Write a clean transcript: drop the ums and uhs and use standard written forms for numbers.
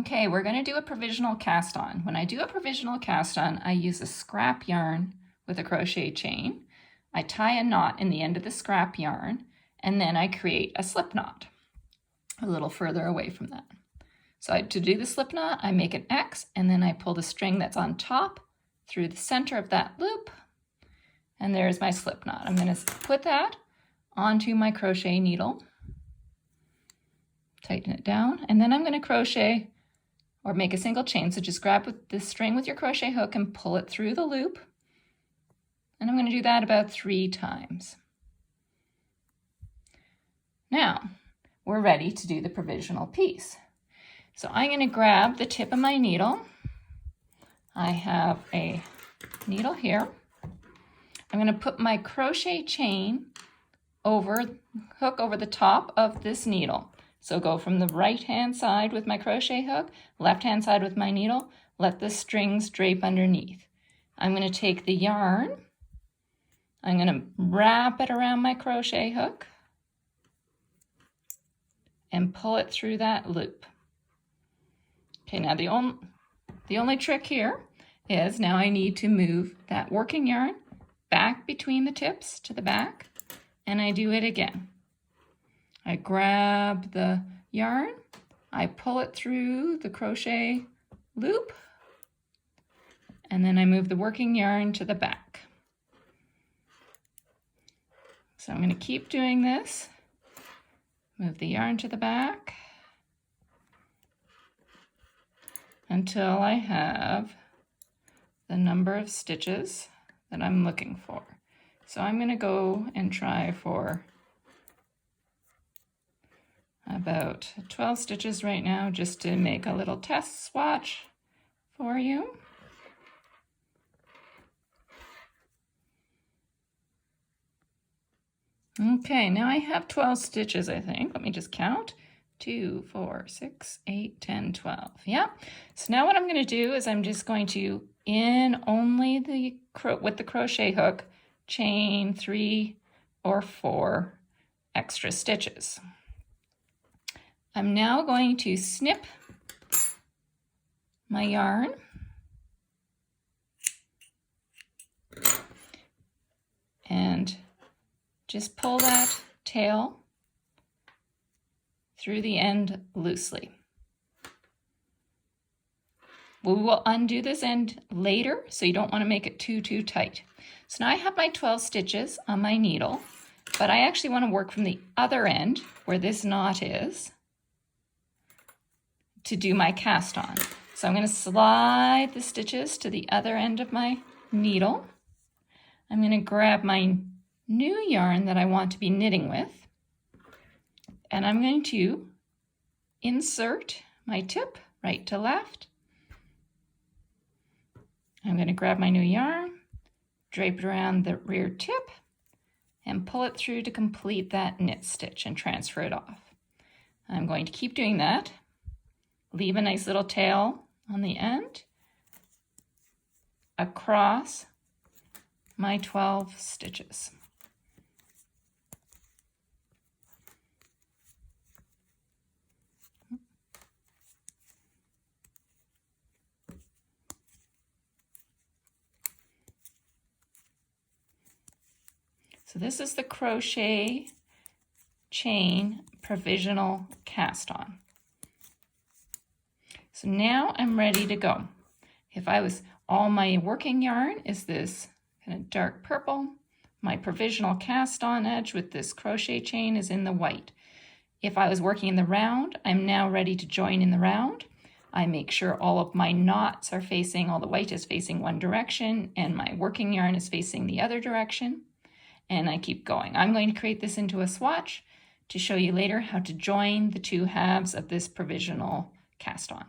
Okay, we're going to do a provisional cast on. When I do a provisional cast on, I use a scrap yarn with a crochet chain. I tie a knot in the end of the scrap yarn, and then I create a slip knot a little further away from that. So to do the slip knot, I make an X, and then I pull the string that's on top through the center of that loop, and there's my slip knot. I'm going to put that onto my crochet needle, tighten it down, and then I'm going to crochet or make a single chain. So just grab the string with your crochet hook and pull it through the loop. And I'm going to do that about 3 times. Now, we're ready to do the provisional piece. So I'm going to grab the tip of my needle. I have a needle here. I'm going to put my crochet chain hook over the top of this needle. So go from the right-hand side with my crochet hook, left-hand side with my needle, let the strings drape underneath. I'm going to take the yarn, I'm going to wrap it around my crochet hook and pull it through that loop. Okay, now the only trick here is now I need to move that working yarn back between the tips to the back, and I do it again. I grab the yarn, I pull it through the crochet loop, and then I move the working yarn to the back. So I'm going to keep doing this. Move the yarn to the back until I have the number of stitches that I'm looking for. So I'm going to go and try for about 12 stitches right now, just to make a little test swatch for you. Okay, now I have 12 stitches, I think. Let me just count. 2, 4, 6, 8, 10, 12. Yeah. So now what I'm going to do is I'm just going to, in only with the crochet hook, chain 3 or 4 extra stitches. I'm now going to snip my yarn and just pull that tail through the end loosely. We will undo this end later, so you don't want to make it too tight. So now I have my 12 stitches on my needle, but I actually want to work from the other end where this knot is to do my cast on. So I'm going to slide the stitches to the other end of my needle. I'm going to grab my new yarn that I want to be knitting with, and I'm going to insert my tip right to left. I'm going to grab my new yarn, drape it around the rear tip, and pull it through to complete that knit stitch and transfer it off. I'm going to keep doing that. Leave a nice little tail on the end across my 12 stitches. So this is the crochet chain provisional cast on. So now I'm ready to go. All my working yarn is this kind of dark purple. My provisional cast on edge with this crochet chain is in the white. If I was working in the round, I'm now ready to join in the round. I make sure all of my knots are facing, all the white is facing one direction, and my working yarn is facing the other direction. And I keep going. I'm going to create this into a swatch to show you later how to join the 2 halves of this provisional cast on.